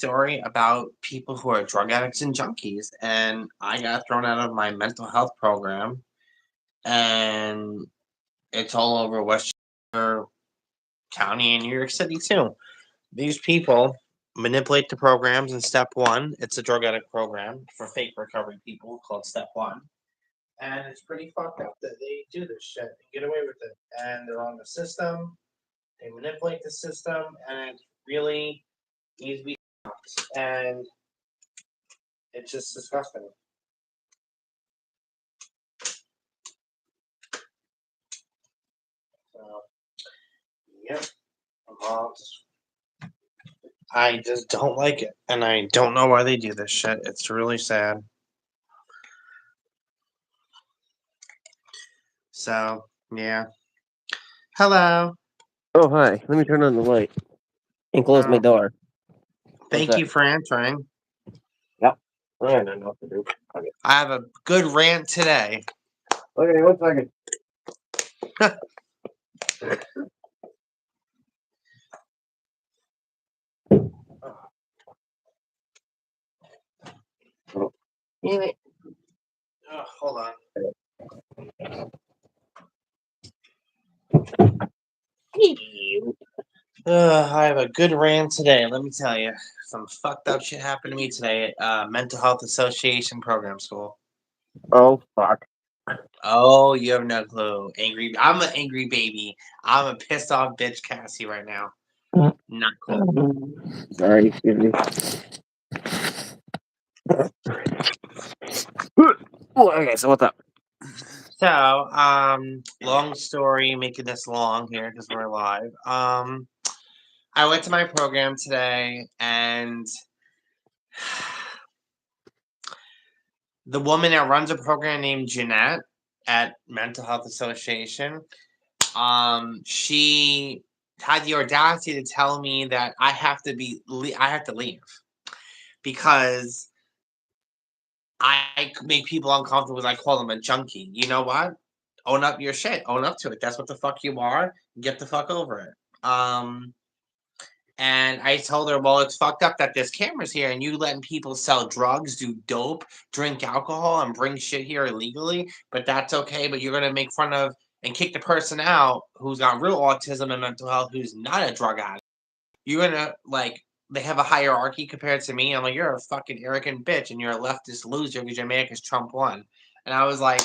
story about people who are drug addicts and junkies, and I got thrown out of my mental health program, and it's all over Westchester County and New York City too. These people manipulate the programs in step one. It's a drug addict program for fake recovery people called step one. And it's pretty fucked up that they do this shit and get away with it. And they're on the system, they manipulate the system, and it really needs to be stopped. And it's just disgusting. So, yep. I just don't like it. And I don't know why they do this shit. It's really sad. So, yeah. Hello. Oh, hi. Let me turn on the light and close my door. Thank you for answering. Yep. I don't know what to do. Okay. I have a good rant today. Okay, 1 second. Hold on. I have a good rant today. Let me tell you, some fucked up shit happened to me today at Mental Health Association program school. Oh, fuck. Oh, you have no clue. I'm an angry baby. I'm a pissed off bitch Cassie right now. Not cool. Sorry, excuse me. Okay, so what's up? So, long story, making this long here because we're live. I went to my program today, and the woman that runs a program named Jeanette at Mental Health Association, she had the audacity to tell me that I have to leave because I make people uncomfortable because I call them a junkie. You know what? Own up your shit. Own up to it. That's what the fuck you are. Get the fuck over it. And I told her, well, it's fucked up that there's cameras here and you letting people sell drugs, do dope, drink alcohol, and bring shit here illegally. But that's okay. But you're going to make fun of and kick the person out who's got real autism and mental health, who's not a drug addict. You're going to, like, they have a hierarchy compared to me. I'm like, you're a fucking arrogant bitch and you're a leftist loser because you're mad because Trump won. And I was like,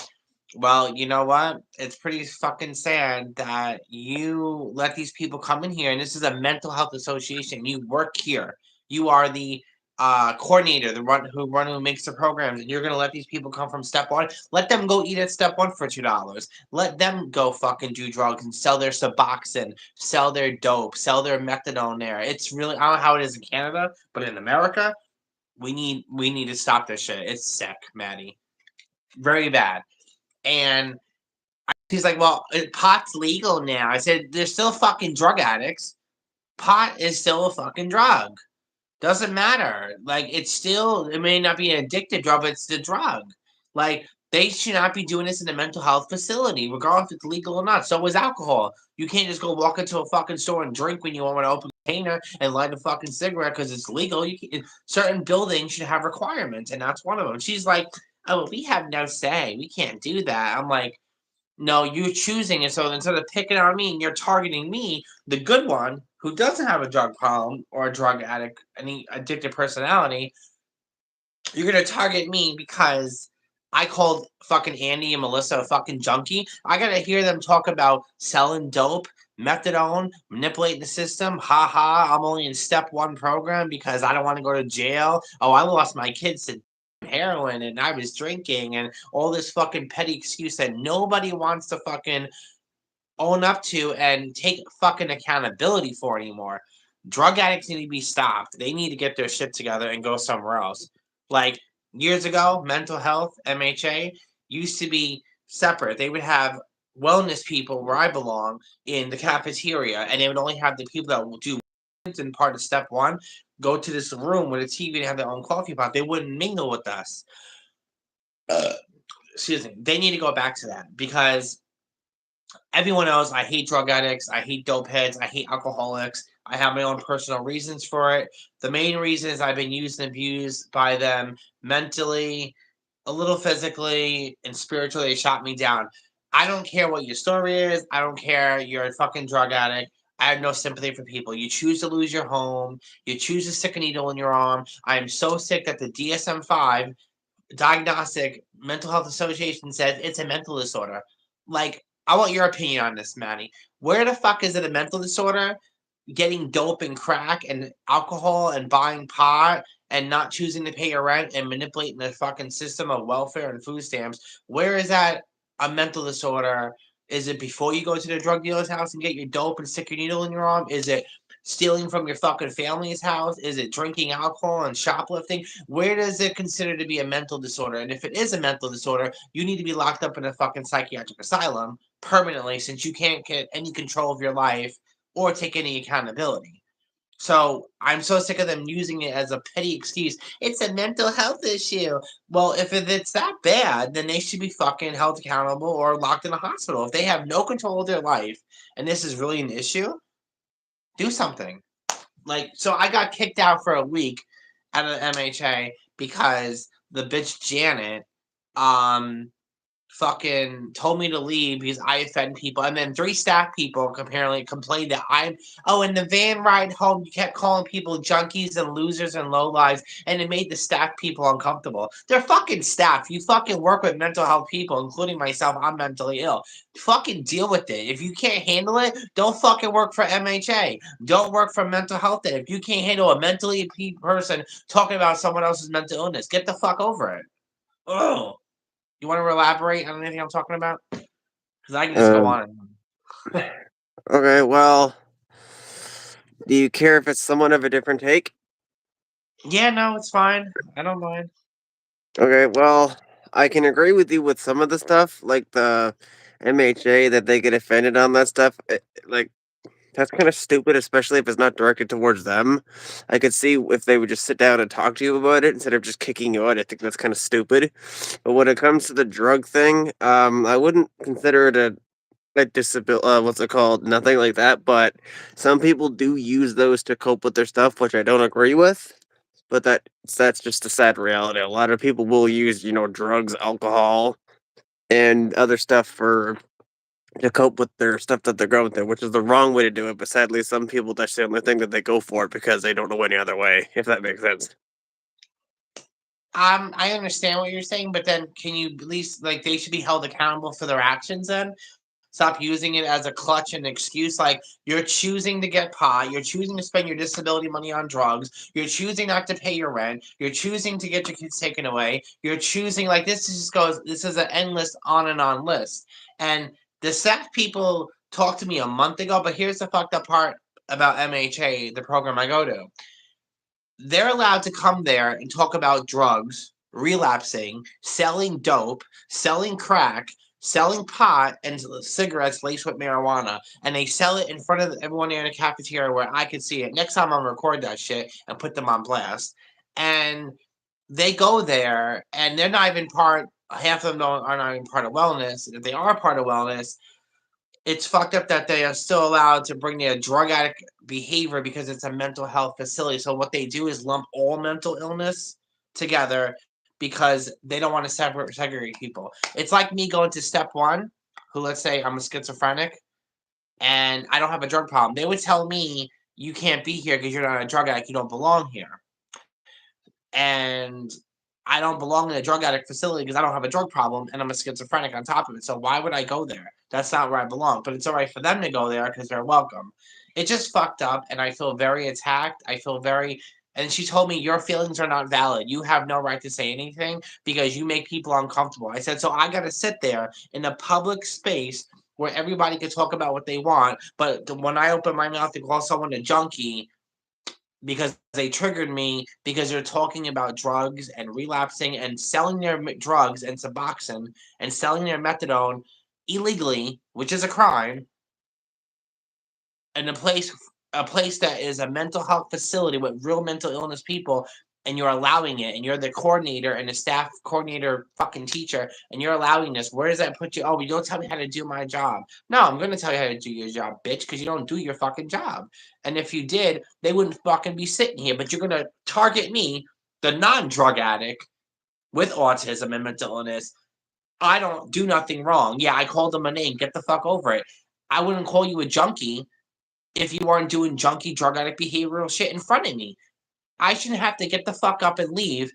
well, you know what? It's pretty fucking sad that you let these people come in here, and this is a mental health association. You work here. You are the coordinator, who makes the programs, and you're gonna let these people come from step one. Let them go eat at step one for $2. Let them go fucking do drugs and sell their Seboxing, sell their dope, sell their methadone there. It's really, I don't know how it is in Canada, but in America, we need to stop this shit. It's sick, Maddie. Very bad. And he's like, well, pot's legal now. I said, they're still fucking drug addicts. Pot is still a fucking drug. Doesn't matter. Like, it may not be an addictive drug, but it's the drug. Like, they should not be doing this in a mental health facility, regardless if it's legal or not. So is alcohol. You can't just go walk into a fucking store and drink when you want to open a container and light a fucking cigarette because it's legal. Certain buildings should have requirements, and that's one of them. She's like, oh, we have no say. We can't do that. I'm like, no, you're choosing it. So instead of picking on me and you're targeting me, the good one who doesn't have a drug problem or a drug addict, any addictive personality, you're going to target me because I called fucking Andy and Melissa a fucking junkie. I got to hear them talk about selling dope, methadone, manipulating the system. Ha ha, I'm only in step one program because I don't want to go to jail. Oh, I lost my kids to heroin and I was drinking and all this fucking petty excuse that nobody wants to fucking own up to and take fucking accountability for anymore. Drug addicts need to be stopped. They need to get their shit together and go somewhere else. Like years ago, mental health, MHA, used to be separate. They would have wellness people where I belong in the cafeteria, and they would only have the people that will do in part of step one go to this room with a TV and have their own coffee pot. They wouldn't mingle with us. Excuse me. They need to go back to that because everyone knows I hate drug addicts, I hate dope heads, I hate alcoholics. I have my own personal reasons for it. The main reason is I've been used and abused by them mentally, a little physically, and spiritually. They shot me down. I don't care what your story is. I don't care. You're a fucking drug addict. I have no sympathy for people. You choose to lose your home. You choose to stick a needle in your arm. I am so sick that the DSM-5 Diagnostic Mental Health Association says it's a mental disorder. Like, I want your opinion on this, Maddie. Where the fuck is it a mental disorder? Getting dope and crack and alcohol and buying pot and not choosing to pay your rent and manipulating the fucking system of welfare and food stamps. Where is that a mental disorder? Is it before you go to the drug dealer's house and get your dope and stick your needle in your arm? Is it stealing from your fucking family's house? Is it drinking alcohol and shoplifting? Where does it consider to be a mental disorder? And if it is a mental disorder, you need to be locked up in a fucking psychiatric asylum permanently, since you can't get any control of your life or take any accountability. So I'm so sick of them using it as a petty excuse. It's a mental health issue. Well, if it's that bad, then they should be fucking held accountable or locked in a hospital. If they have no control of their life and this is really an issue, do something. Like, so I got kicked out for a week out of MHA because the bitch Janet um fucking told me to leave because I offend people. And then 3 staff people apparently complained that in the van ride home, you kept calling people junkies and losers and lowlives, and it made the staff people uncomfortable. They're fucking staff. You fucking work with mental health people, including myself. I'm mentally ill. Fucking deal with it. If you can't handle it, don't fucking work for MHA. Don't work for mental health. If you can't handle a mentally ill person talking about someone else's mental illness, get the fuck over it. Ugh. You want to elaborate on anything I'm talking about? Because I can just go on. Okay, well, do you care if it's someone of a different take? Yeah, no, it's fine. I don't mind. Okay, well, I can agree with you with some of the stuff, like the MHA, that they get offended on that stuff. Like, that's kind of stupid, especially if it's not directed towards them. I could see if they would just sit down and talk to you about it instead of just kicking you out. I think that's kind of stupid. But when it comes to the drug thing, I wouldn't consider it a disability. What's it called? Nothing like that. But some people do use those to cope with their stuff, which I don't agree with. But that's just a sad reality. A lot of people will use, drugs, alcohol, and other stuff to cope with their stuff that they're going through, which is the wrong way to do it. But sadly, some people, that's the only thing that they go for because they don't know any other way, if that makes sense. I understand what you're saying, but then can you at least, like, they should be held accountable for their actions then? Stop using it as a clutch and excuse. Like, you're choosing to get pot, you're choosing to spend your disability money on drugs, you're choosing not to pay your rent, you're choosing to get your kids taken away, you're choosing, like, this is an endless on and on list. And the staff people talked to me a month ago, but here's the fucked up part about MHA, the program I go to. They're allowed to come there and talk about drugs, relapsing, selling dope, selling crack, selling pot, and cigarettes laced with marijuana. And they sell it in front of everyone there in the cafeteria where I could see it. Next time I'm gonna record that shit and put them on blast. And they go there and they're not even part. Half of them are not even part of wellness. And if they are part of wellness, it's fucked up that they are still allowed to bring their drug addict behavior because it's a mental health facility. So what they do is lump all mental illness together because they don't want to segregate people. It's like me going to step one, who, let's say I'm a schizophrenic and I don't have a drug problem. They would tell me, you can't be here because you're not a drug addict. You don't belong here. And I don't belong in a drug addict facility because I don't have a drug problem and I'm a schizophrenic on top of it. So why would I go there? That's not where I belong. But it's all right for them to go there because they're welcome. It just fucked up and I feel very attacked. I feel very. And she told me, your feelings are not valid. You have no right to say anything because you make people uncomfortable. I said, so I got to sit there in a public space where everybody can talk about what they want. But when I open my mouth to call someone a junkie, because they triggered me because they're talking about drugs and relapsing and selling their drugs and Seboxing and selling their methadone illegally, which is a crime, in a place that is a mental health facility with real mental illness people. and you're allowing it, and you're the coordinator and the staff coordinator fucking teacher, and you're allowing this, where does that put you? Oh, you don't tell me how to do my job. No, I'm going to tell you how to do your job, bitch, because you don't do your fucking job. And if you did, they wouldn't fucking be sitting here, but you're going to target me, the non-drug addict with autism and mental illness. I don't do nothing wrong. Yeah, I called them a name. Get the fuck over it. I wouldn't call you a junkie if you weren't doing junkie drug addict behavioral shit in front of me. I shouldn't have to get the fuck up and leave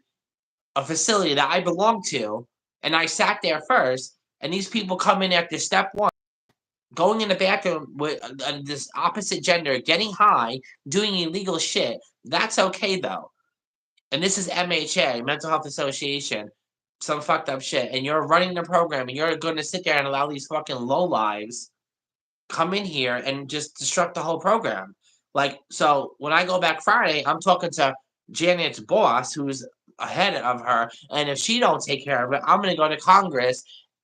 a facility that I belong to, and I sat there first, and these people come in after step one, going in the bathroom with this opposite gender, getting high, doing illegal shit. That's okay though. And this is MHA, Mental Health Association, some fucked up shit. And you're running the program, and you're going to sit there and allow these fucking lowlives come in here and just disrupt the whole program. Like, so when I go back Friday, I'm talking to Janet's boss, who's ahead of her, and if she don't take care of it, I'm going to go to Congress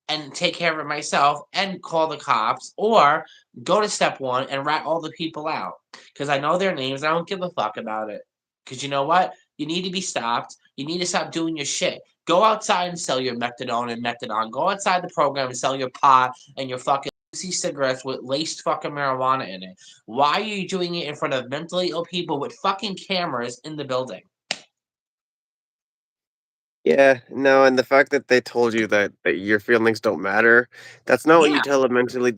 and take care of it myself and call the cops or go to step one and rat all the people out because I know their names. I don't give a fuck about it because you know what? You need to be stopped. You need to stop doing your shit. Go outside and sell your methadone and methadone. Go outside the program and sell your pot and your fucking cigarettes with laced fucking marijuana in it. Why are you doing it in front of mentally ill people with fucking cameras in the building? Yeah, no, and the fact that they told you that your feelings don't matter, Yeah. that's not what you tell a mentally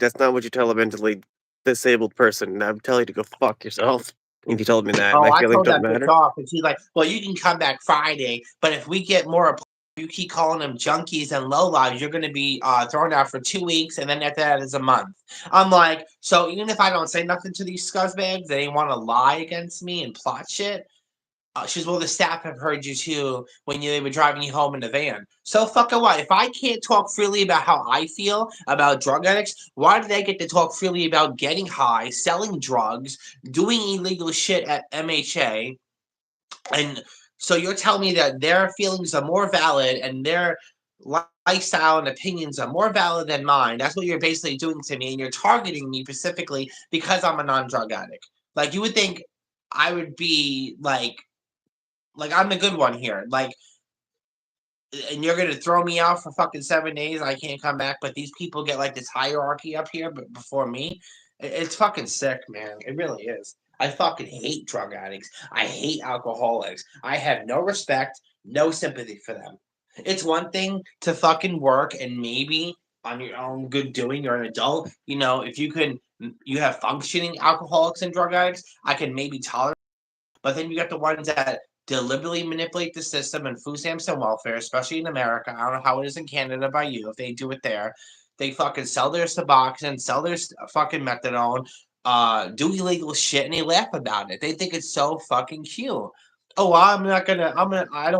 disabled person. I'm telling you to go fuck yourself if you told me that. Oh, My I feelings told don't that bitch matter. off, and she's like, "Well, you can come back Friday, but if we get more, you keep calling them junkies and lowlives, you're going to be thrown out for 2 weeks, and then after that is a month." I'm like, so even if I don't say nothing to these scuzbags, they want to lie against me and plot shit. She's well, the staff have heard you too when they were driving you home in the van. So fucking what? If I can't talk freely about how I feel about drug addicts, why do they get to talk freely about getting high, selling drugs, doing illegal shit at MHA? And so you're telling me that their feelings are more valid and their lifestyle and opinions are more valid than mine. That's what you're basically doing to me, and you're targeting me specifically because I'm a non-drug addict. Like you would think I would be like I'm the good one here. Like, and you're gonna throw me out for fucking 7 days. I can't come back. But these people get like this hierarchy up here, but before me, it's fucking sick, man. It really is. I fucking hate drug addicts. I hate alcoholics. I have no respect, no sympathy for them. It's one thing to fucking work and maybe on your own good doing. You're an adult. You know, if you have functioning alcoholics and drug addicts, I can maybe tolerate. But then you got the ones that deliberately manipulate the system and food stamps and welfare, especially in America. I don't know how it is in Canada by you if they do it there. They fucking sell their Seboxing, sell their fucking methadone, do illegal shit, and they laugh about it. They think it's so fucking cute. Oh, I don't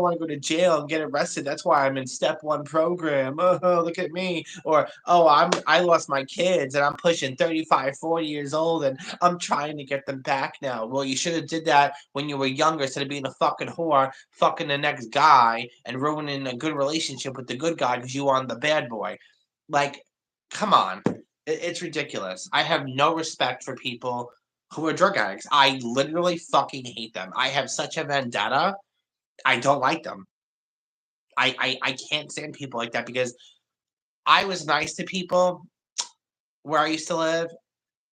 want to go to jail and get arrested. That's why I'm in step one program. Oh, look at me. Or, oh, I lost my kids and I'm pushing 35, 40 years old and I'm trying to get them back now. Well, you should have did that when you were younger instead of being a fucking whore, fucking the next guy and ruining a good relationship with the good guy because you are the bad boy. Like, come on. It's ridiculous. I have no respect for people who are drug addicts. I literally fucking hate them. I have such a vendetta. I don't like them. I can't stand people like that because I was nice to people where I used to live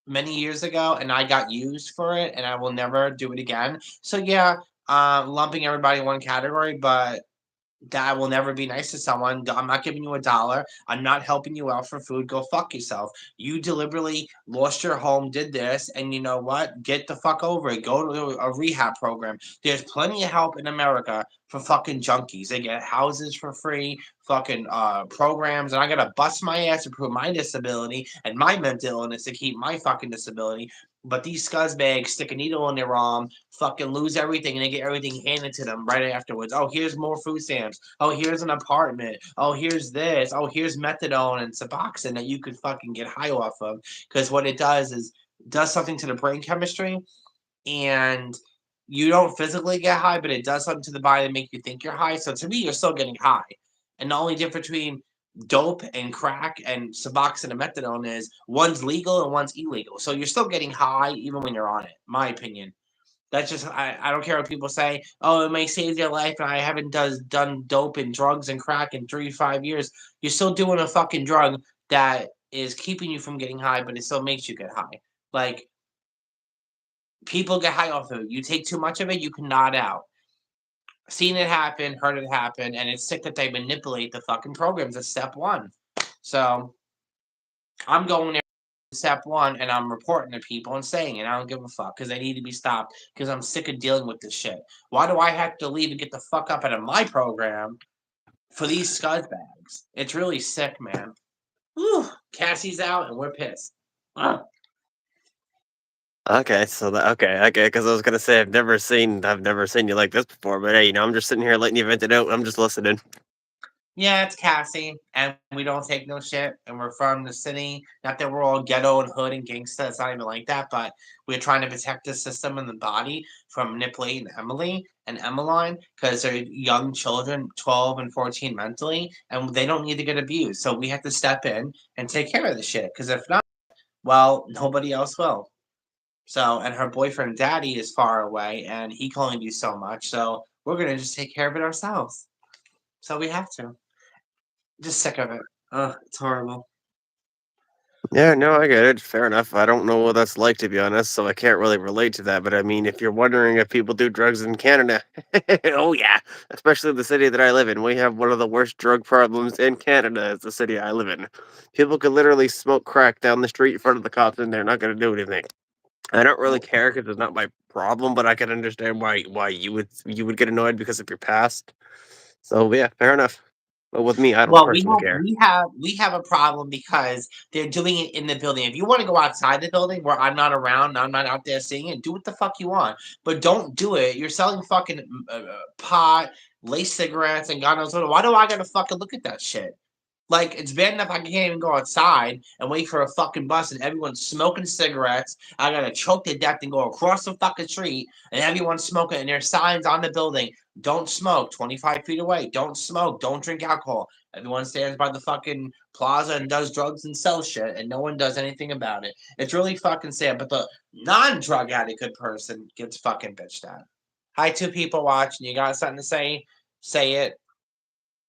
many years ago and I got used for it and I will never do it again. So yeah, lumping everybody in one category, but that I will never be nice to someone. I'm not giving you $1. I'm not helping you out for food. Go fuck yourself. You deliberately lost your home, did this, and you know what? Get the fuck over it. Go to a rehab program. There's plenty of help in America for fucking junkies. They get houses for free, fucking programs, and I gotta bust my ass to prove my disability and my mental illness to keep my fucking disability. But these scuzbags stick a needle in their arm, fucking lose everything, and they get everything handed to them right afterwards. Oh, here's more food stamps. Oh, here's an apartment. Oh, here's this. Oh, here's methadone and Suboxone that you could fucking get high off of. Because what it does is does something to the brain chemistry, and you don't physically get high, but it does something to the body to make you think you're high. So to me, you're still getting high. And the only difference between dope and crack and Suboxone and methadone is one's legal and one's illegal. So you're still getting high even when you're on it, my opinion. That's just I don't care what people say. Oh, it may save their life, and I haven't done dope and drugs and crack in 3 5 years. You're still doing a fucking drug that is keeping you from getting high, but it still makes you get high. Like people get high off of it. You take too much of it, you can nod out. Seen it happen, heard it happen, and it's sick that they manipulate the fucking programs at step one. So I'm going there step one and I'm reporting to people and saying it. I don't give a fuck because they need to be stopped because I'm sick of dealing with this shit. Why do I have to leave and get the fuck up out of my program for these scuzbags? It's really sick, man. Whew. Cassie's out and we're pissed. Ugh. Okay, so okay, because I was gonna say I've never seen you like this before, but hey, I'm just sitting here letting you vent it out. I'm just listening. Yeah, it's Cassie, and we don't take no shit, and we're from the city. Not that we're all ghetto and hood and gangsta, it's not even like that, but we're trying to protect the system and the body from manipulating Emily and Emmeline because they're young children, 12 and 14 mentally, and they don't need to get abused. So we have to step in and take care of the shit, because if not, well, nobody else will. So, and her boyfriend, daddy, is far away, and he can only do so much, so we're gonna just take care of it ourselves. So we have to. Just sick of it. Ugh, it's horrible. Yeah, no, I get it. Fair enough. I don't know what that's like to be honest, so I can't really relate to that. But I mean, if you're wondering if people do drugs in Canada, oh yeah, especially the city that I live in, we have one of the worst drug problems in Canada. Is the city I live in. People could literally smoke crack down the street in front of the cops, and they're not going to do anything. I don't really Nope. care because it's not my problem, but I can understand why you would get annoyed because of your past. So yeah, fair enough. But with me, I don't Well, personally care. we have a problem because they're doing it in the building. If you want to go outside the building where I'm not around, I'm not out there seeing it, do what the fuck you want. But don't do it. You're selling fucking pot, lace cigarettes, and God knows what. Why do I gotta fucking look at that shit? Like, it's bad enough I can't even go outside and wait for a fucking bus and everyone's smoking cigarettes. I gotta choke to death and go across the fucking street and everyone's smoking and there's signs on the building. Don't smoke 25 feet away. Don't smoke. Don't drink alcohol. Everyone stands by the fucking plaza and does drugs and sells shit and no one does anything about it. It's really fucking sad. But the non-drug addicted person gets fucking bitched at. Hi, two people watching. You got something to say? Say it.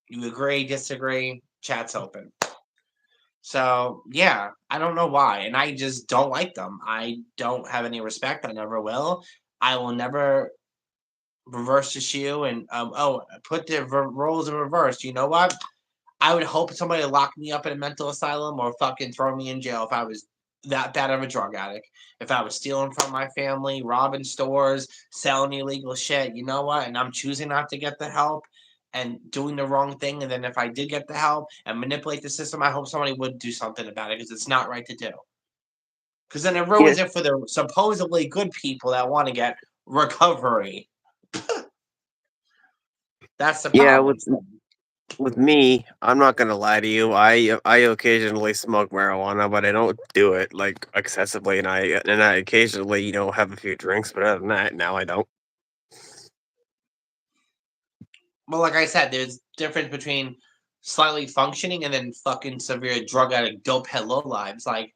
You agree, disagree, chat's open. So yeah, I don't know why, and I just don't like them. I don't have any respect. I never will. I will never reverse the shoe and put the roles in reverse. You know what? I would hope somebody locked me up in a mental asylum or fucking throw me in jail if I was that bad of a drug addict. If I was stealing from my family, robbing stores, selling illegal shit, you know what? And I'm choosing not to get the help and doing the wrong thing. And then if I did get the help and manipulate the system, I hope somebody would do something about it because it's not right to do. Because then it Yeah, ruins it for the supposedly good people that want to get recovery. That's the yeah. problem. With me, I'm not gonna lie to you. I occasionally smoke marijuana, but I don't do it like excessively, and I occasionally have a few drinks. But other than that, no, I don't. Well, like I said, there's difference between slightly functioning and then fucking severe drug addict, dope head low lives. Like,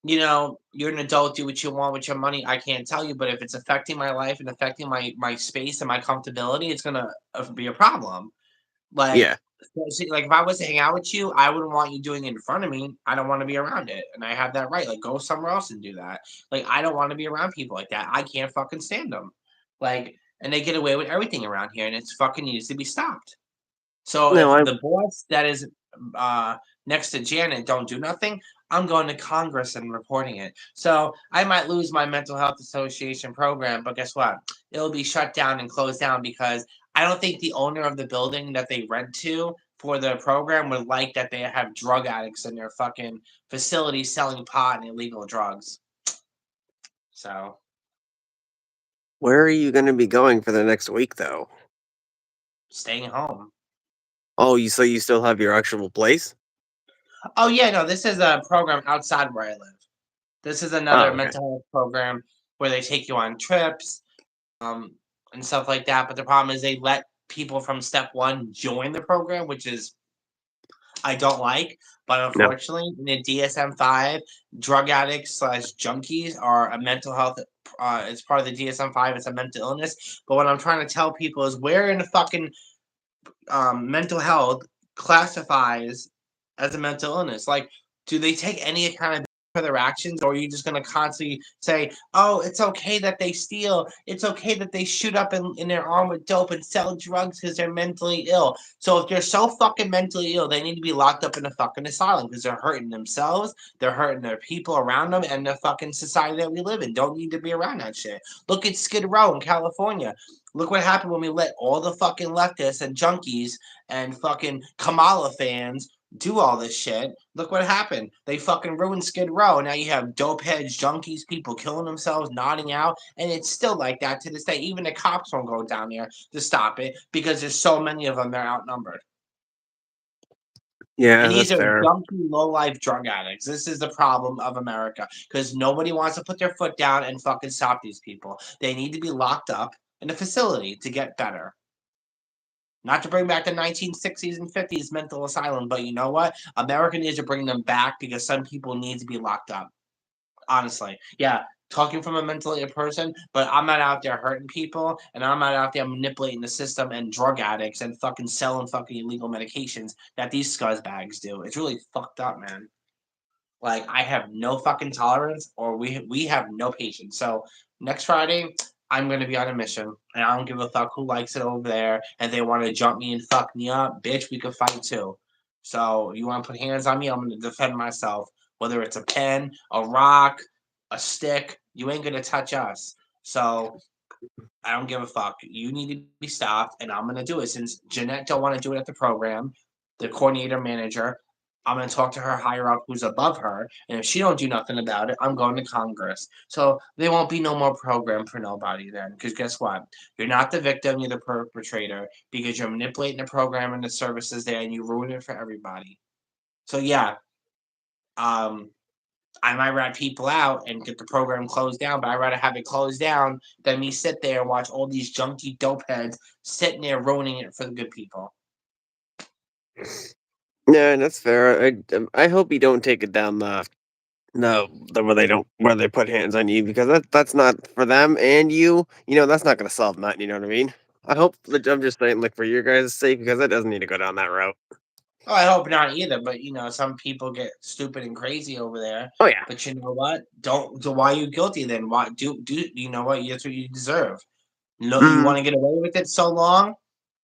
you're an adult, do what you want with your money. I can't tell you, but if it's affecting my life and affecting my space and my comfortability, it's gonna be a problem. Like, Yeah, like if I was to hang out with you, I wouldn't want you doing it in front of me. I don't want to be around it, and I have that right. Like, go somewhere else and do that. Like, I don't want to be around people like that. I can't fucking stand them. Like, and they get away with everything around here, and it's fucking needs to be stopped. So no, if I the boss that is uh, next to Janet don't do nothing, I'm going to Congress and reporting it. So I might lose my mental health association program, but guess what? It'll be shut down and closed down because I don't think the owner of the building that they rent to for the program would like that they have drug addicts in their fucking facility selling pot and illegal drugs. So where are you gonna be going for the next week though? staying home. Oh, you still have your actual place? Oh yeah, no, this is a program outside where I live. This is another Oh, okay. mental health program where they take you on trips, um, and stuff like that. But the problem is they let people from step one join the program, which is I don't like, but No. unfortunately, in the DSM-5, drug addicts slash junkies are a mental health. It's part of the DSM-5. It's a mental illness. But what I'm trying to tell people is, where in the fucking mental health classifies as a mental illness? Like, do they take any kind of for their actions, or are you just going to constantly say, oh, it's okay that they steal, it's okay that they shoot up in their arm with dope and sell drugs because they're mentally ill? So if they're so fucking mentally ill, they need to be locked up in a fucking asylum, because they're hurting themselves, they're hurting their people around them, and the fucking society that we live in don't need to be around that shit. Look at Skid Row in California. Look what happened when we let all the fucking leftists and junkies and fucking Kamala fans do all this shit. Look what happened. They fucking ruined Skid Row. Now you have dope heads, junkies, people killing themselves, nodding out, and it's still like that to this day. Even the cops won't go down there to stop it because there's so many of them, they're outnumbered. Yeah, And these that's are fair. junky, low-life drug addicts. This is the problem of America, because nobody wants to put their foot down and fucking stop these people. They need to be locked up in a facility to get better. Not to bring back the 1960s and 50s mental asylum, but you know what? America needs to bring them back, because some people need to be locked up. Honestly. Yeah, talking from a mentally ill person, but I'm not out there hurting people, and I'm not out there manipulating the system and drug addicts and fucking selling fucking illegal medications that these scuzbags do. It's really fucked up, man. Like, I have no fucking tolerance, or we have no patience. So next Friday, I'm gonna be on a mission, and I don't give a fuck who likes it over there. And they want to jump me and fuck me up, bitch. We could fight too. So you want to put hands on me? I'm gonna defend myself. Whether it's a pen, a rock, a stick, you ain't gonna touch us. So I don't give a fuck. You need to be stopped, and I'm gonna do it. Since Jeanette don't want to do it at the program, the coordinator manager, I'm gonna talk to her higher up, who's above her, and if she don't do nothing about it, I'm going to Congress. So there won't be no more program for nobody then. Because guess what? You're not the victim, you're the perpetrator, because you're manipulating the program and the services there, and you ruin it for everybody. So yeah, um, I might rat people out and get the program closed down, but I'd rather have it closed down than me sit there and watch all these junky dope heads sitting there ruining it for the good people. Yeah, that's fair. I hope you don't take it down the where they don't where they put hands on you, because that's not for them and you. You know that's not going to solve nothing. You know what I mean? I hope that I'm just saying, like, for your guys' sake, because that doesn't need to go down that route. Oh, I hope not either, but some people get stupid and crazy over there. Oh yeah. But you know what? Don't. So why are you guilty then? Why do you know what? That's what you deserve. No, you Mm, want to get away with it so long?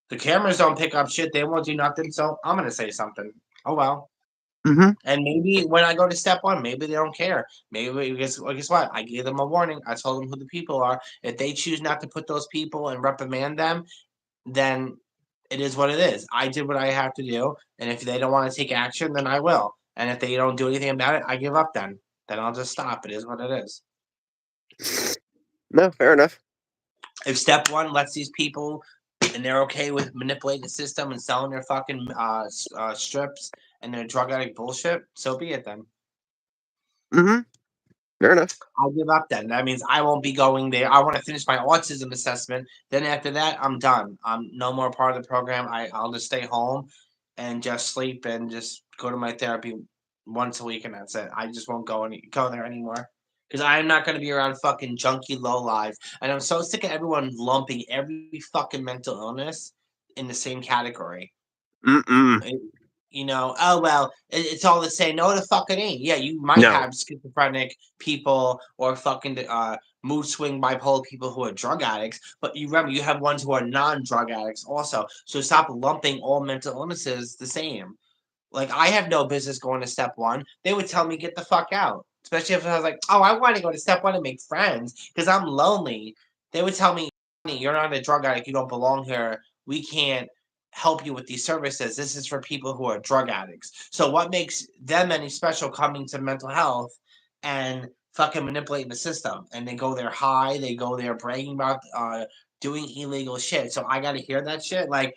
The cameras don't pick up shit. They won't do nothing. So I'm gonna say something. Oh well. mm-hmm. And maybe when I go to step one, maybe they don't care. Maybe guess what? I gave them a warning. I told them who the people are. If they choose not to put those people and reprimand them, then it is what it is. I did what I have to do, and if they don't want to take action, then I will. And if they don't do anything about it, I give up. Then I'll just stop. It is what it is. No, fair enough. If step one lets these people, and they're okay with manipulating the system and selling their fucking strips and their drug addict bullshit, so be it then. Mm-hmm. Fair enough. I'll give up then. That means I won't be going there. I want to finish my autism assessment. Then after that, I'm done. I'm no more part of the program. I'll just stay home and just sleep and just go to my therapy once a week, and that's it. I just won't go there anymore, because I'm not going to be around fucking junky low life. And I'm so sick of everyone lumping every fucking mental illness in the same category. Mm-mm. Oh well, it's all the same. No, the fuck it ain't. Yeah, you might No. have schizophrenic people or fucking mood swing bipolar people who are drug addicts, but you remember you have ones who are non-drug addicts also. So stop lumping all mental illnesses the same. Like, I have no business going to step one. They would tell me get the fuck out, especially if I was like, oh, I want to go to step one and make friends because I'm lonely. They would tell me, you're not a drug addict. You don't belong here. We can't help you with these services. This is for people who are drug addicts. So what makes them any special coming to mental health and fucking manipulating the system? And they go there high. They go there bragging about doing illegal shit. So I got to hear that shit. Like,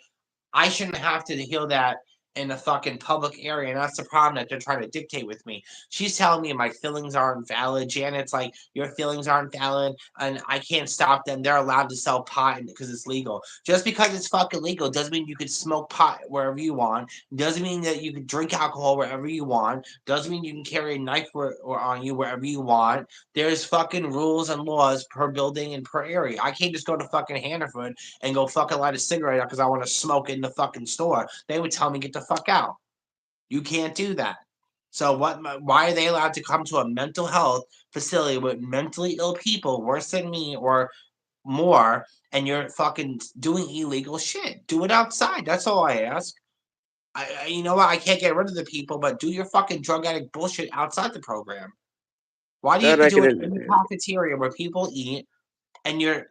I shouldn't have to hear that in a fucking public area, and that's the problem that they're trying to dictate with me. She's telling me my feelings aren't valid. Janet's like, your feelings aren't valid, and I can't stop them. They're allowed to sell pot because it's legal. Just because it's fucking legal doesn't mean you can smoke pot wherever you want. Doesn't mean that you can drink alcohol wherever you want. Doesn't mean you can carry a knife or on you wherever you want. There's fucking rules and laws per building and per area. I can't just go to fucking Hannaford and go fucking light a cigarette because I want to smoke in the fucking store. They would tell me get the fuck out. You can't do that. So what? Why are they allowed to come to a mental health facility with mentally ill people worse than me or more? And you're fucking doing illegal shit. Do it outside. That's all I ask. You know what? I can't get rid of the people, but do your fucking drug addict bullshit outside the program. Why do you have That to I do can it in the understand. cafeteria where people eat and you're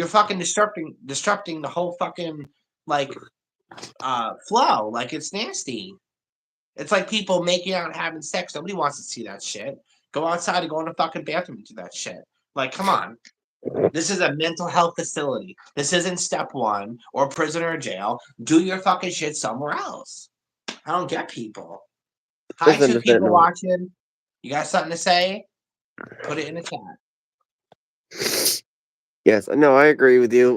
fucking disrupting the whole fucking like flow. Like it's nasty. It's like people making out and having sex. Nobody wants to see that shit. Go outside and go in the fucking bathroom and do that shit. Like, come on. This is a mental health facility. This isn't step one or prison or jail. Do your fucking shit somewhere else. I don't get people. Hi It's to the people understandable. watching. You got something to say? Put it in the chat. Yes, no, I agree with you.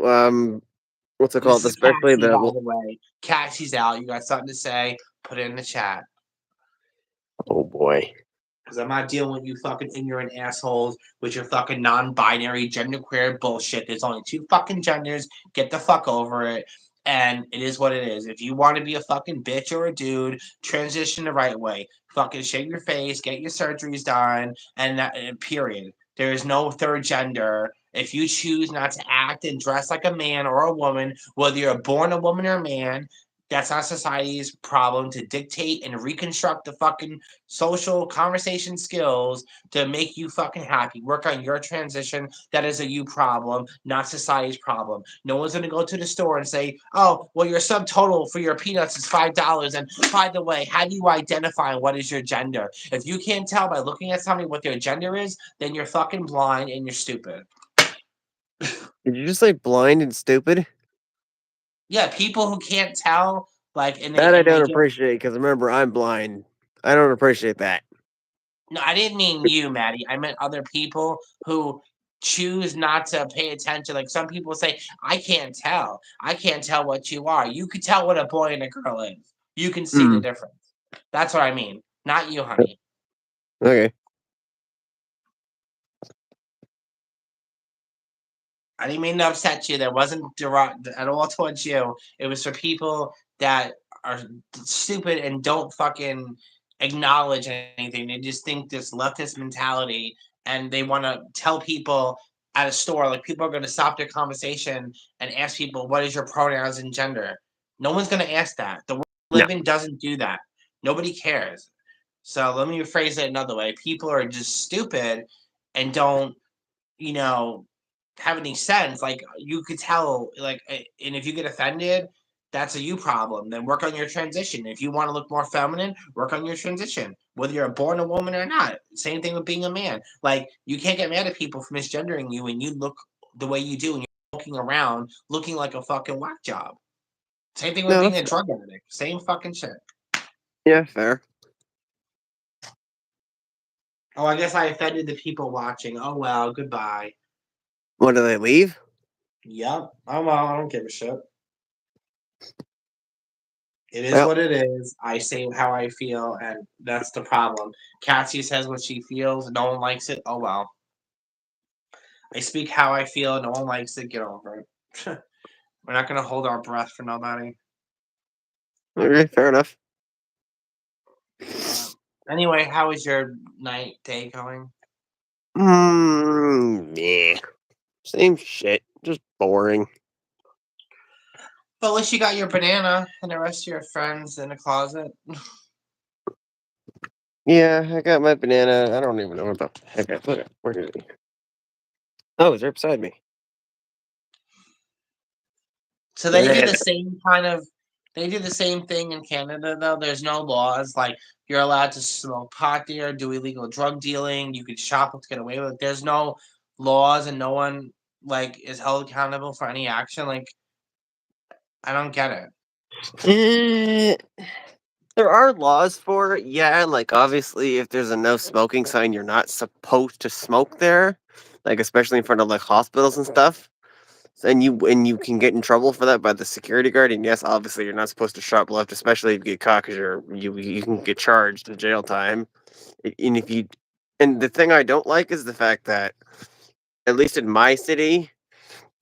What's it This called? is Especially Cassie, the by the way. Cassie's out. You got something to say? Put it in the chat. oh boy. Because I'm not dealing with you fucking ignorant assholes with your fucking non-binary genderqueer bullshit. There's only two fucking genders. Get the fuck over it. And it is what it is. If you want to be a fucking bitch or a dude, transition the right way. Fucking shave your face, get your surgeries done, and period. There is no third gender. If you choose not to act and dress like a man or a woman, whether you're born a woman or a man, that's not society's problem to dictate and reconstruct the fucking social conversation skills to make you fucking happy. Work on your transition. That is a you problem, not society's problem. No one's gonna go to the store and say, "Oh, well, your subtotal for your peanuts is $5." And by the way, how do you identify what is your gender? If you can't tell by looking at somebody what their gender is, then you're fucking blind and you're stupid. Did you just say blind and stupid? Yeah, people who can't tell, like, and they That I and don't they get appreciate because remember I'm blind. I don't appreciate that. no, I didn't mean you, Maddie. I meant other people who choose not to pay attention. Like some people say, I can't tell. I can't tell what you are. You can tell what a boy and a girl is. You can see the Hmm. difference. That's what I mean. Not you, honey. Okay. I didn't mean to upset you. That wasn't direct at all towards you. It was for people that are stupid and don't fucking acknowledge anything. They just think this leftist mentality and they want to tell people at a store, like people are going to stop their conversation and ask people, what is your pronouns and gender? No one's going to ask that. The world we No. live in doesn't do that. Nobody cares. So let me rephrase it another way. People are just stupid and don't, you know, have any sense. Like you could tell, like, and if you get offended, that's a you problem. Then work on your transition. If you want to look more feminine, work on your transition. Whether you're born a woman or not. Same thing with being a man. Like you can't get mad at people for misgendering you when you look the way you do and you're looking around looking like a fucking whack job. Same thing with No, being that's a fair. drug addict. Same fucking shit. Yeah, fair. Oh, I guess I offended the people watching. Oh well, goodbye. What do they leave? Yep. Oh well, I don't give a shit. It is Well, what it is. I say how I feel, and that's the problem. Cassie says what she feels. No one likes it. Oh well. I speak how I feel. No one likes it. Get over it. We're not gonna hold our breath for nobody. okay, fair enough. Uh, anyway, how is your night, day going? Yeah. Same shit. Just boring. But at least you got your banana and the rest of your friends in the closet. Yeah, I got my banana. I don't even know what the heck I put it. Where is he? Oh, he's right beside me. So they do Yeah. the same kind of. They do the same thing in Canada, though. There's no laws like you're allowed to smoke pot there, do illegal drug dealing. You could shoplift to get away with it. There's no laws, and no one like is held accountable for any action. Like I don't get it. Eh, there are laws for it, yeah, like, obviously, if there's a no smoking sign, you're not supposed to smoke there, like, especially in front of, like, hospitals and stuff, and you can get in trouble for that by the security guard, and yes, obviously, you're not supposed to shoplift, especially if you get caught 'cause you can get charged to jail time, and if you and the thing I don't like is the fact that, at least in my city,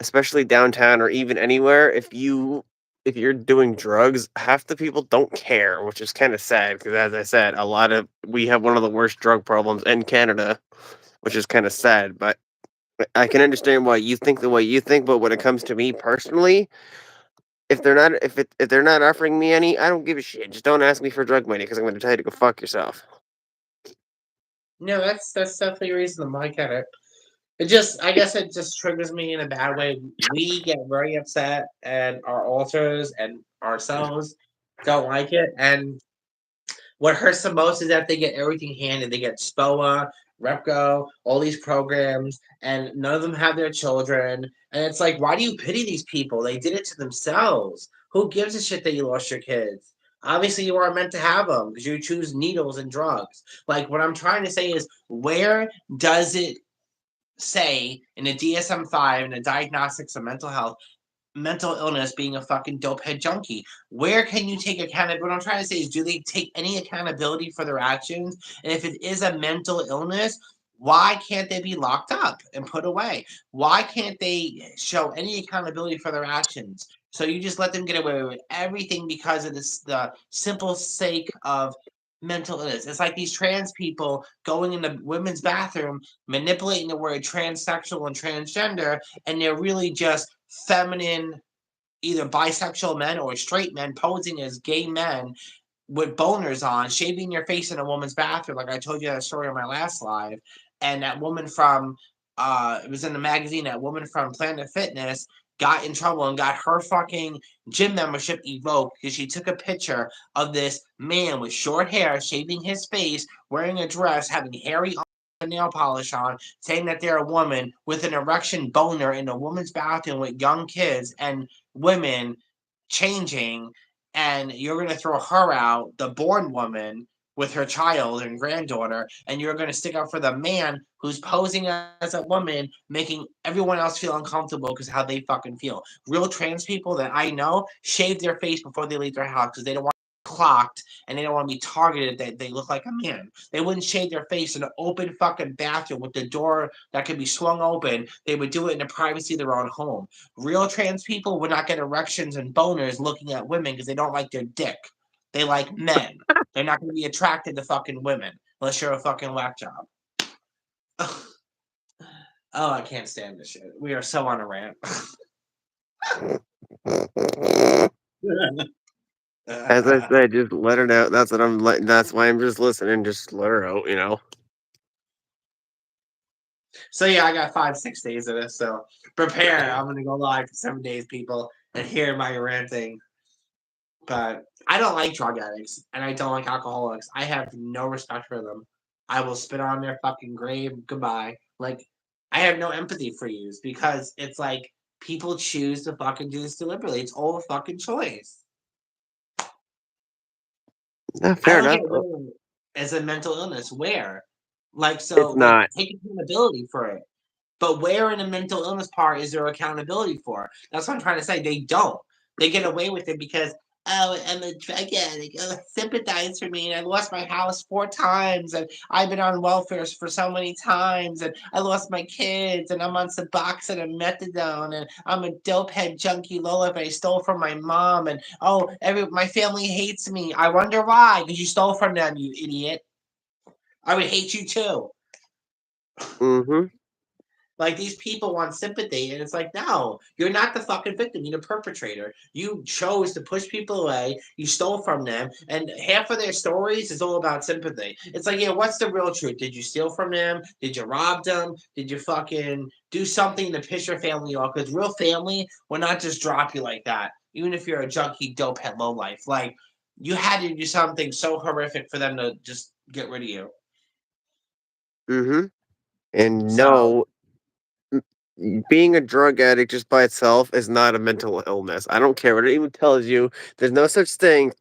especially downtown or even anywhere, if you're doing drugs, half the people don't care, which is kind of sad because, as I said, we have one of the worst drug problems in Canada, which is kind of sad. But I can understand why you think the way you think. But when it comes to me personally, if they're not offering me any, I don't give a shit. Just don't ask me for drug money because I'm going to tell you to go fuck yourself. No, that's definitely reasonable. I get it. It just, I guess, it just triggers me in a bad way. We get very upset, and our alters and ourselves don't like it. And what hurts the most is that they get everything handed. They get SPOA, Repco, all these programs, and none of them have their children. And it's like, why do you pity these people? They did it to themselves. Who gives a shit that you lost your kids? Obviously, you weren't meant to have them because you choose needles and drugs. Like, what I'm trying to say is, where does it say in the DSM-5 and the diagnostics of mental illness being a fucking dopehead junkie? Where can you take accountability? What I'm trying to say is, do they take any accountability for their actions? And if it is a mental illness, why can't they be locked up and put away? Why can't they show any accountability for their actions? So you just let them get away with everything because of the simple sake of mental illness. It's like these trans people going in the women's bathroom, manipulating the word transsexual and transgender, and they're really just feminine, either bisexual men or straight men posing as gay men with boners on, shaving their face in a woman's bathroom, like I told you that story on my last live. And that woman from it was in the magazine, that woman from Planet Fitness got in trouble and got her fucking gym membership evoked because she took a picture of this man with short hair, shaving his face, wearing a dress, having hairy nail polish on, saying that they're a woman with an erection boner in a woman's bathroom with young kids and women changing, and you're going to throw her out, the born woman with her child and granddaughter, and you're going to stick up for the man who's posing as a woman, making everyone else feel uncomfortable because how they fucking feel. Real trans people that I know shave their face before they leave their house because they don't want to be clocked and they don't want to be targeted that they look like a man. They wouldn't shave their face in an open fucking bathroom with the door that could be swung open. They would do it in the privacy of their own home. Real trans people would not get erections and boners looking at women because they don't like their dick. They like men. They're not going to be attracted to fucking women unless you're a fucking whack job. Oh, I can't stand this shit. We are so on a rant. As I said, just let her out. That's what I'm letting. That's why I'm just listening. Just let her out. So yeah, I got 5, 6 days of this. So prepare. I'm gonna go live for 7 days, people, and hear my ranting. But I don't like drug addicts and I don't like alcoholics. I have no respect for them. I will spit on their fucking grave. Goodbye. Like, I have no empathy for you because it's like people choose to fucking do this deliberately. It's all a fucking choice. No, I fair don't enough. get where as a mental illness. Where? Like, It's so, like, not. take accountability for it. But where in the mental illness part is there accountability for? That's what I'm trying to say. They don't. They get away with it because, oh, I'm a drug addict. Oh, sympathize for me. And I lost my house 4 times. And I've been on welfare for so many times. And I lost my kids. And I'm on Seboxing and methadone. And I'm a dopehead junkie Lola. I stole from my mom. And oh, my family hates me. I wonder why. Because you stole from them, you idiot. I would hate you too. Mm-hmm. Like, these people want sympathy, and it's like, no, you're not the fucking victim. You're the perpetrator. You chose to push people away. You stole from them, and half of their stories is all about sympathy. It's like, yeah, what's the real truth? Did you steal from them? Did you rob them? Did you fucking do something to piss your family off? Because real family will not just drop you like that, even if you're a junkie, dopehead, lowlife. Like, you had to do something so horrific for them to just get rid of you. Mm-hmm. And So no, being a drug addict just by itself is not a mental illness. I don't care what it even tells you. There's no such thing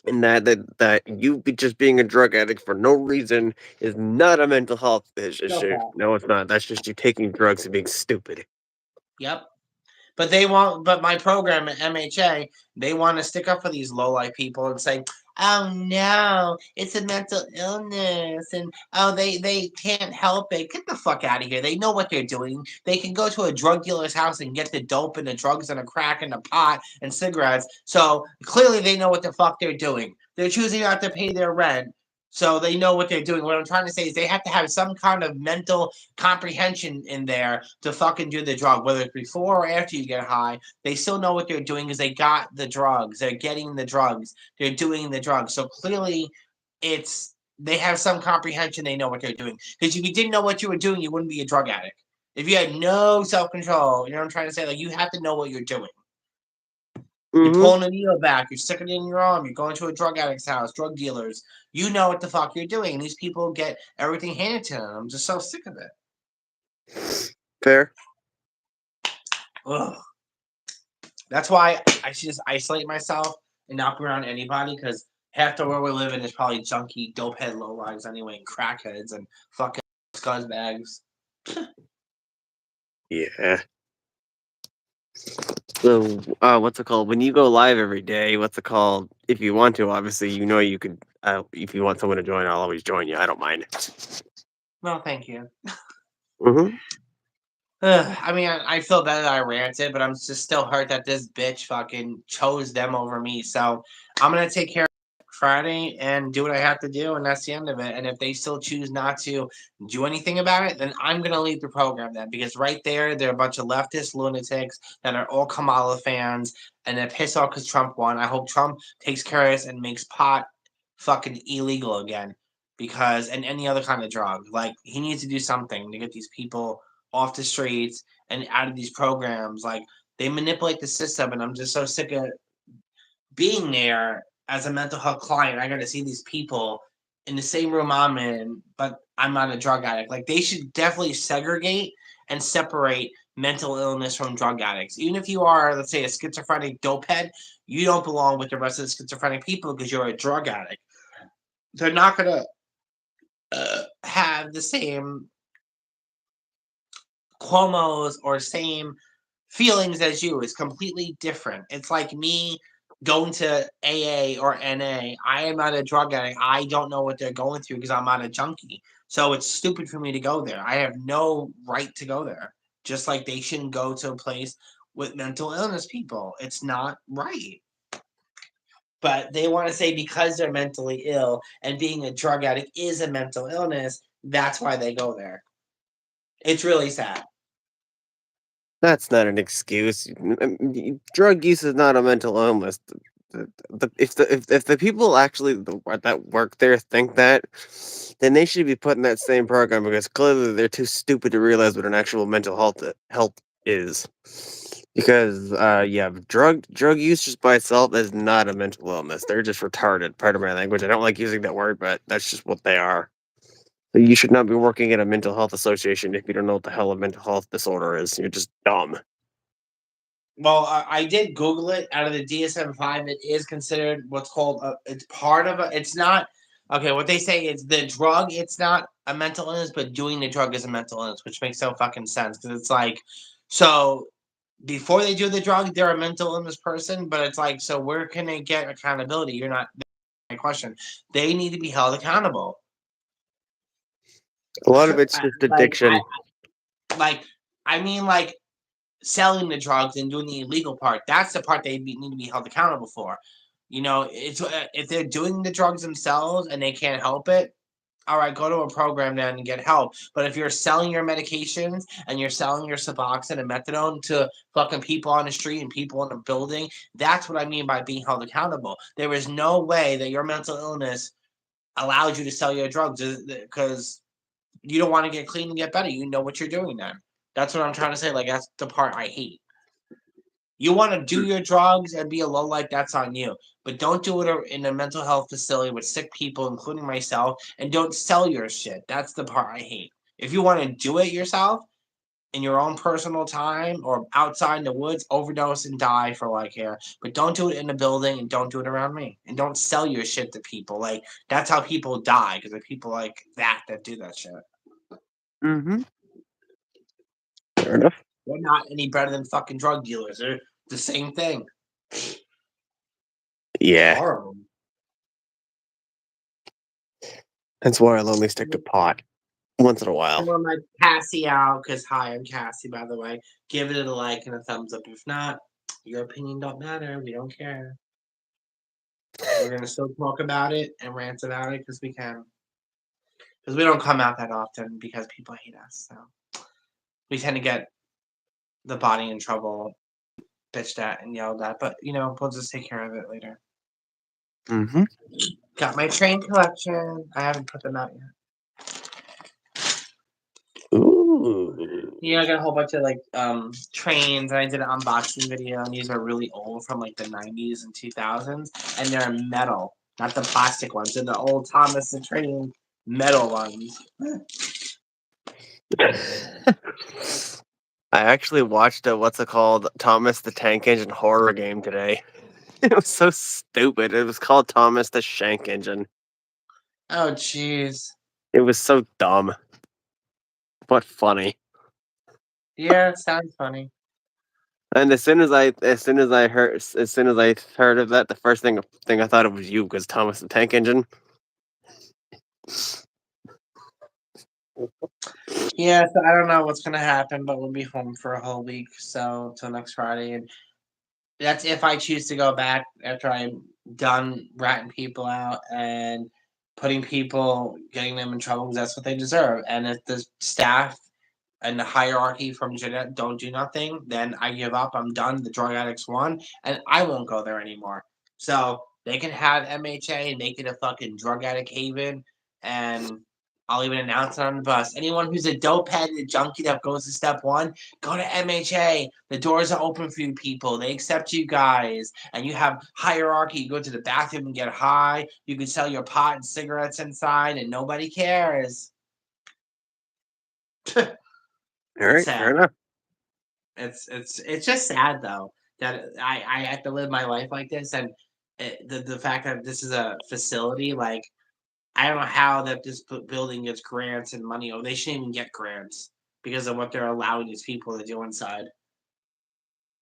in that you just being a drug addict for no reason is not a mental health No issue. fact. No, it's not. That's just you taking drugs and being stupid. Yep. But they want, but my program at MHA, they want to stick up for these low life people and say, "Oh no, it's a mental illness," and "Oh, they can't help it." Get the fuck out of here! They know what they're doing. They can go to a drug dealer's house and get the dope and the drugs and the crack and the pot and cigarettes. So clearly, they know what the fuck they're doing. They're choosing not to pay their rent. So they know what they're doing. What I'm trying to say is they have to have some kind of mental comprehension in there to fucking do the drug, whether it's before or after you get high. They still know what they're doing because they got the drugs. They're getting the drugs. They're doing the drugs. So clearly, it's they have some comprehension. They know what they're doing. Because if you didn't know what you were doing, you wouldn't be a drug addict. If you had no self control, you know what I'm trying to say? Like you have to know what you're doing. You're Mm-hmm. pulling a needle back. You're sticking it in your arm. You're going to a drug addict's house, drug dealers. You know what the fuck you're doing. And these people get everything handed to them. I'm just so sick of it. Fair. Ugh. That's why I should just isolate myself and not be around anybody because half the world we live in is probably junkie, dopehead lowlives anyway, and crackheads and fucking scuzbags. Yeah. So, what's it called? When you go live every day, what's it called? If you want to, obviously, you could. If you want someone to join, I'll always join you. I don't mind. No, thank you. Mm-hmm. I mean, I feel bad that I ranted, but I'm just still hurt that this bitch fucking chose them over me. So I'm gonna take care of Friday and do what I have to do, and that's the end of it. And if they still choose not to do anything about it, then I'm gonna leave the program then because right there, they're a bunch of leftist lunatics that are all Kamala fans and they're pissed off because Trump won. I hope Trump takes care of this and makes pot fucking illegal again because and any other kind of drug. Like he needs to do something to get these people off the streets and out of these programs. Like they manipulate the system, and I'm just so sick of being there as a mental health client. I got to see these people in the same room I'm in, but I'm not a drug addict. Like they should definitely segregate and separate mental illness from drug addicts. Even if you are, let's say, a schizophrenic dopehead, you don't belong with the rest of the schizophrenic people because you're a drug addict. They're not gonna have the same Cuomo's or same feelings as you. It's completely different. It's like me going to AA or NA. I am not a drug addict. I don't know what they're going through because I'm not a junkie. So it's stupid for me to go there. I have no right to go there. Just like they shouldn't go to a place with mental illness people. It's not right. But they want to say because they're mentally ill and being a drug addict is a mental illness, that's why they go there. It's really sad. That's not an excuse. Drug use is not a mental illness. If the people actually that work there think that, then they should be put in that same program because clearly they're too stupid to realize what an actual mental health is. Because yeah, drug use just by itself is not a mental illness. They're just retarded. Part of my language. I don't like using that word, but that's just what they are. You should not be working at a mental health association if you don't know what the hell a mental health disorder is. You're just dumb. Well, I did Google it. Out of the DSM-5, it is considered what's called it's part of a. It's not okay. What they say is the drug. It's not a mental illness, but doing the drug is a mental illness, which makes no fucking sense because it's like so. Before they do the drug, they're a mental illness person, but it's like so. Where can they get accountability? You're not. My question. They need to be held accountable. A lot of it's just like addiction. like I mean like selling the drugs and doing the illegal part. That's the part need to be held accountable for. You know, it's if they're doing the drugs themselves and they can't help it, all right, go to a program then and get help. But if you're selling your medications and you're selling your Seboxing and methadone to fucking people on the street and people in the building, that's what I mean by being held accountable. There is no way that your mental illness allows you to sell your drugs because you don't want to get clean and get better. You know what you're doing then. That's what I'm trying to say. Like that's the part I hate. You want to do your drugs and be a low life, that's on you. But don't do it in a mental health facility with sick people, including myself, and don't sell your shit. That's the part I hate. If you want to do it yourself, in your own personal time or outside in the woods, overdose and die for like hair. But don't do it in a building and don't do it around me. And don't sell your shit to people. Like that's how people die because of people like that do that shit. Mm-hmm. Fair enough. They're not any better than fucking drug dealers. They're the same thing. It's Yeah. horrible. That's why I'll only stick to pot once in a while. I'm on my Cassie out because hi, I'm Cassie, by the way. Give it a like and a thumbs up. If not, your opinion don't matter. We don't care. We're gonna still talk about it and rant about it because we can. Because we don't come out that often because people hate us. So we tend to get the body in trouble, bitched at and yelled at. But we'll just take care of it later. Mm-hmm. Got my train collection. I haven't put them out yet. Ooh. I got a whole bunch of like trains, and I did an unboxing video, and these are really old from like the 90s and 2000s, and they're metal, not the plastic ones. They're the old Thomas the Train metal ones. I actually watched a what's it called, Thomas the Tank Engine horror game today. It was so stupid. It was called Thomas the Shank Engine. Oh jeez. It was so dumb, but funny. Yeah, it sounds funny. And as soon as I heard of that, the first thing I thought it was you, because Thomas the Tank Engine. Yeah, so I don't know what's gonna happen, but we'll be home for a whole week, so till next Friday, and that's if I choose to go back after I'm done ratting people out and getting them in trouble because that's what they deserve. And if the staff and the hierarchy from Jeanette don't do nothing, then I give up. I'm done. The drug addicts won, and I won't go there anymore. So they can have MHA and make it a fucking drug addict haven, and I'll even announce it on the bus. Anyone who's a dope head and a junkie that goes to step one, go to MHA. The doors are open for you people. They accept you guys. And you have hierarchy. You go to the bathroom and get high. You can sell your pot and cigarettes inside, and nobody cares. All right, fair Sad. enough. It's just sad though that I have to live my life like this, and the fact that this is a facility, like I don't know how that this building gets grants and money. Oh, they shouldn't even get grants because of what they're allowing these people to do inside.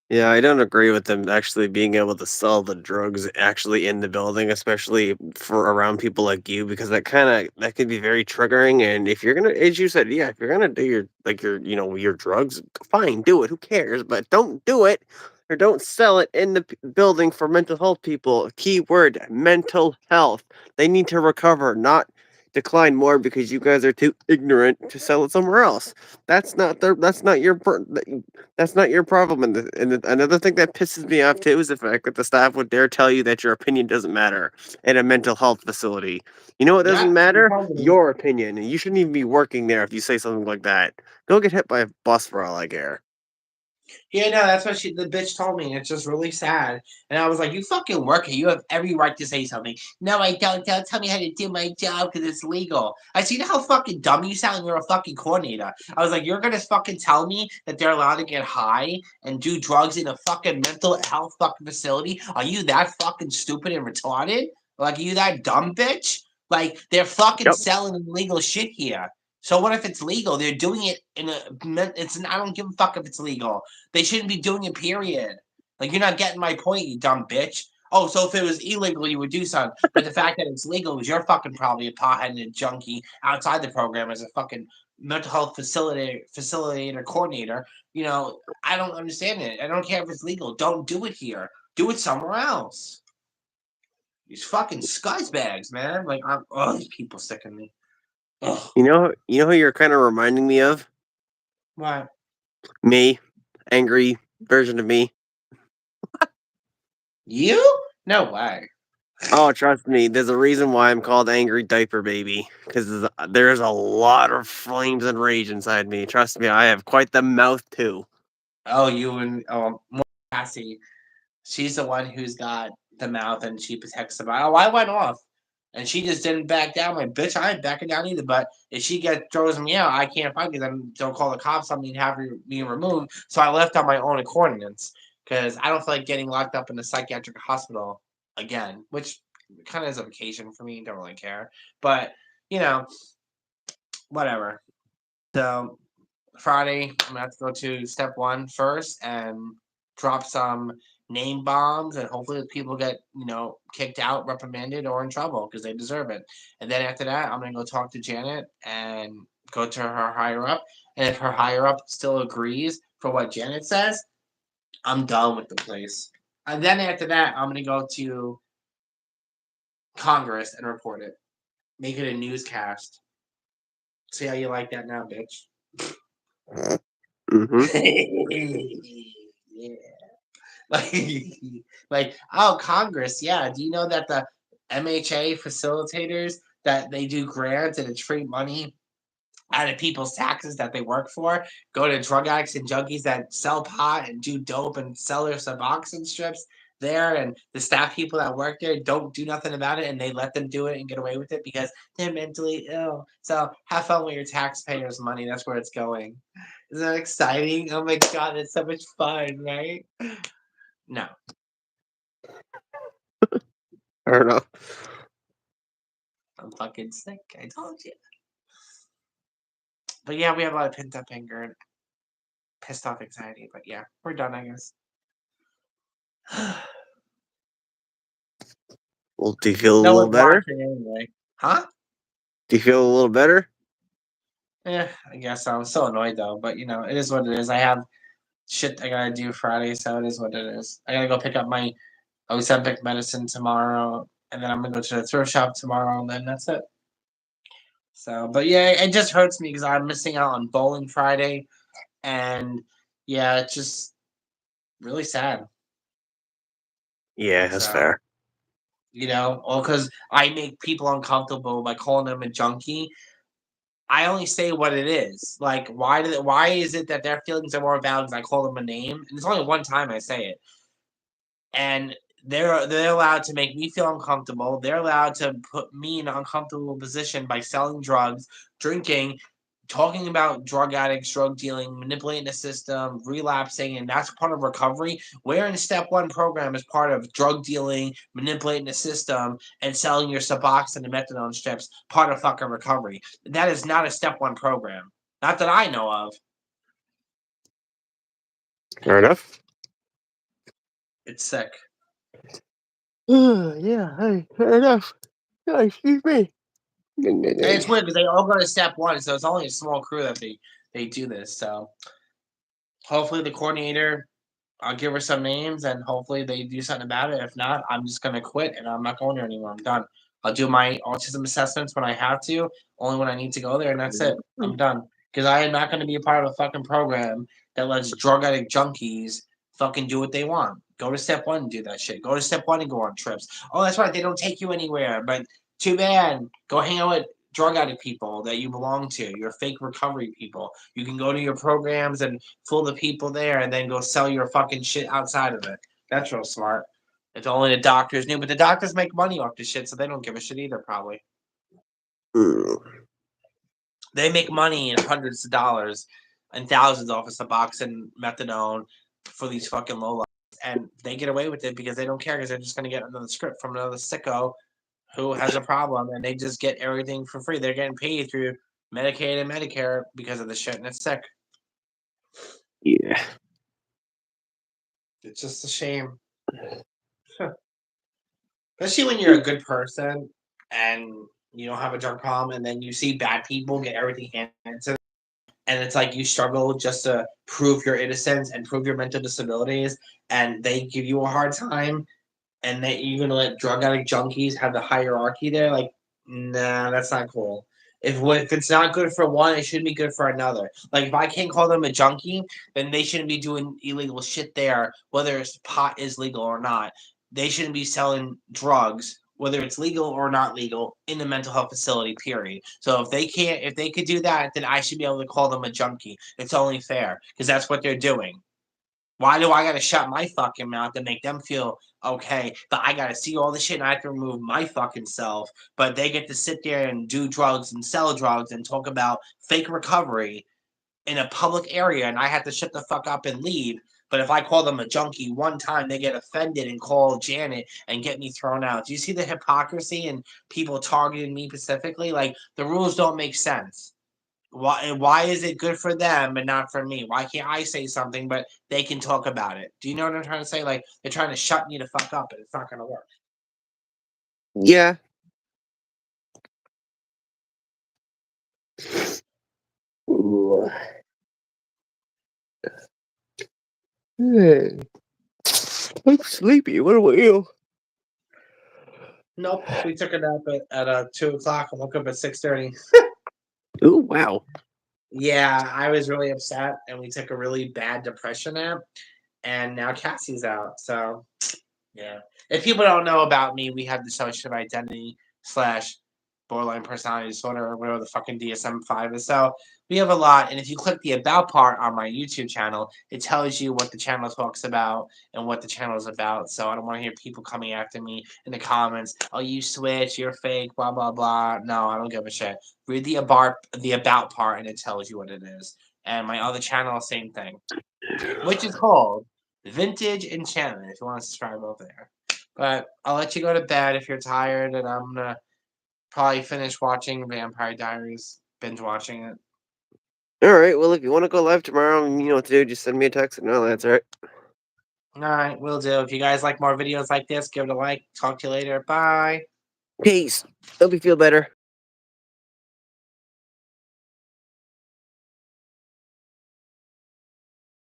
Yeah, I don't agree with them actually being able to sell the drugs actually in the building, especially for around people like you, because that could be very triggering. And if you're gonna, as you said, yeah, if you're gonna do your drugs, fine, do it. Who cares? But don't do it or don't sell it in the building for mental health people. Key word: mental health. They need to recover, not decline more because you guys are too ignorant to sell it somewhere else. That's not your that's not your problem. Another thing that pisses me off too is the fact that the staff would dare tell you that your opinion doesn't matter in a mental health facility. You know what Yeah, doesn't you matter? told me. Your opinion. And you shouldn't even be working there if you say something like that. Go get hit by a bus for all I care. Yeah, no, that's what the bitch told me. It's just really sad. And I was like, you fucking work here. You have every right to say something. No, I don't. Don't tell me how to do my job because it's legal. I see how fucking dumb you sound. You're a fucking coordinator. I was like, you're going to fucking tell me that they're allowed to get high and do drugs in a fucking mental health fucking facility? Are you that fucking stupid and retarded? Like, are you that dumb bitch? Like, they're fucking Yep. selling illegal shit here. So what if it's legal? They're doing it in a. I don't give a fuck if it's legal. They shouldn't be doing it, period. Like, you're not getting my point, you dumb bitch. Oh, so if it was illegal, you would do something. But the fact that it's legal is you're fucking probably a pothead and a junkie outside the program as a fucking mental health facilitator, coordinator. I don't understand it. I don't care if it's legal. Don't do it here. Do it somewhere else. These fucking scuzbags, man. Like, these people sicking me. Ugh. You know who you're kind of reminding me of? What? Me, angry version of me. You? No way. Oh, trust me, there's a reason why I'm called Angry Diaper Baby, because there's a lot of flames and rage inside me. Trust me, I have quite the mouth too. Oh, you and more Cassie. She's the one who's got the mouth and she protects the body. Oh, I went off. And she just didn't back down. Like, bitch, I ain't backing down either. But if she throws me out, I can't fight because then they'll call the cops on me and have me removed. So I left on my own accordance because I don't feel like getting locked up in a psychiatric hospital again, which kind of is a vacation for me. Don't really care. But, whatever. So Friday, I'm gonna have to go to step 1 first and drop some name bombs, and hopefully people get kicked out, reprimanded, or in trouble because they deserve it. And then after that, I'm gonna go talk to Janet and go to her higher up. And if her higher up still agrees for what Janet says, I'm done with the place. And then after that, I'm gonna go to Congress and report it, make it a newscast. See how you like that now, bitch? Mm-hmm. Yeah. like, oh, Congress, yeah. Do you know that the MHA facilitators that they do grants and it's free money out of people's taxes that they work for go to drug addicts and junkies that sell pot and do dope and sell their Seboxing strips there, and the staff people that work there don't do nothing about it, and they let them do it and get away with it because they're mentally ill. So have fun with your taxpayers' money. That's where it's going. Isn't that exciting? Oh my god, it's so much fun, right? No. Fair enough. I'm fucking sick. I told you. But yeah, we have a lot of pent up anger and pissed off anxiety. But yeah, we're done, I guess. Well, do you feel a No little one's better? watching anyway. Huh? Do you feel a little better? Yeah, I guess I'm so annoyed though. But it is what it is. I have shit I gotta do Friday, so it is what it is. I gotta go pick up my Ozempic medicine tomorrow, and then I'm gonna go to the thrift shop tomorrow, and then that's it. So, but yeah, it just hurts me because I'm missing out on bowling Friday, and yeah, it's just really sad. Yeah, that's So, fair. all because I make people uncomfortable by calling them a junkie. I only say what it is. Like, why is it that their feelings are more valid because I call them a name? And it's only one time I say it, and they're allowed to make me feel uncomfortable. They're allowed to put me in an uncomfortable position by selling drugs, drinking, talking about drug addicts, drug dealing, manipulating the system, relapsing, and that's part of recovery. Where in step 1 program is part of drug dealing, manipulating the system, and selling your Suboxone and methadone strips, part of fucking recovery. That is not a step 1 program. Not that I know of. Fair enough. It's sick. Yeah, hey, fair enough. Oh, excuse me. And it's weird because they all go to step 1, so it's only a small crew that they do this. So hopefully the coordinator, I'll give her some names and hopefully they do something about it. If not, I'm just gonna quit and I'm not going there anymore. I'm done. I'll do my autism assessments when I have to, only when I need to go there, and that's it. I'm done. Because I am not gonna be a part of a fucking program that lets drug addict junkies fucking do what they want. Go to step 1 and do that shit. Go to step 1 and go on trips. Oh, that's right, they don't take you anywhere, but too bad. Go hang out with drug addict people that you belong to. You're fake recovery people. You can go to your programs and fool the people there and then go sell your fucking shit outside of it. That's real smart. If only the doctors knew, but the doctors make money off this shit, so they don't give a shit either, probably. They make money in hundreds of dollars and thousands off of Suboxone, methadone for these fucking lowlifes. And they get away with it because they don't care because they're just going to get another script from another sicko who has a problem and they just get everything for free. They're getting paid through Medicaid and Medicare because of the shit, and it's sick. Yeah. It's just a shame. Especially when you're a good person and you don't have a drug problem, and then you see bad people get everything handed to them, and it's like you struggle just to prove your innocence and prove your mental disabilities, and they give you a hard time, and that you're gonna let drug addict junkies have the hierarchy there. Like, nah, that's not cool. If it's not good for one, it shouldn't be good for another. Like, if I can't call them a junkie, then they shouldn't be doing illegal shit there, whether it's pot is legal or not. They shouldn't be selling drugs, whether it's legal or not legal, in the mental health facility, period. So if they could do that, then I should be able to call them a junkie. It's only fair, because that's what they're doing. Why do I gotta shut my fucking mouth and make them feel okay, but I gotta see all the shit and I have to remove my fucking self. But they get to sit there and do drugs and sell drugs and talk about fake recovery in a public area, and I have to shut the fuck up and leave. But if I call them a junkie one time, they get offended and call Janet and get me thrown out. Do you see the hypocrisy and people targeting me specifically? Like, the rules don't make sense. Why is it good for them but not for me? Why can't I say something but they can talk about it? Do you know what I'm trying to say? Like, they're trying to shut me the fuck up, and it's not gonna work. Yeah. Ooh. Hey, I'm sleepy. What about you? Nope, we took a nap at 2 o'clock and woke up at 6:30. Ooh, wow. Yeah, I was really upset, and we took a really bad depression nap, and now Cassie's out. So yeah. If people don't know about me, we have dissociative identity slash borderline personality disorder or whatever the fucking DSM-5 is. So we have a lot. And if you click the about part on my YouTube channel, it tells you what the channel talks about and what the channel is about. So I don't want to hear people coming after me in the comments. Oh, you switch, you're fake, blah blah blah. No, I don't give a shit. Read the about part and it tells you what it is. And my other channel, same thing, which is called Vintage Enchantment if you want to subscribe over there. But I'll let you go to bed if you're tired, and I'm gonna probably finish watching Vampire Diaries, binge watching it. All right. Well, if you want to go live tomorrow, you know what to do. Just send me a text and I'll answer it. All right, will do. If you guys like more videos like this, give it a like. Talk to you later. Bye. Peace. Hope you feel better.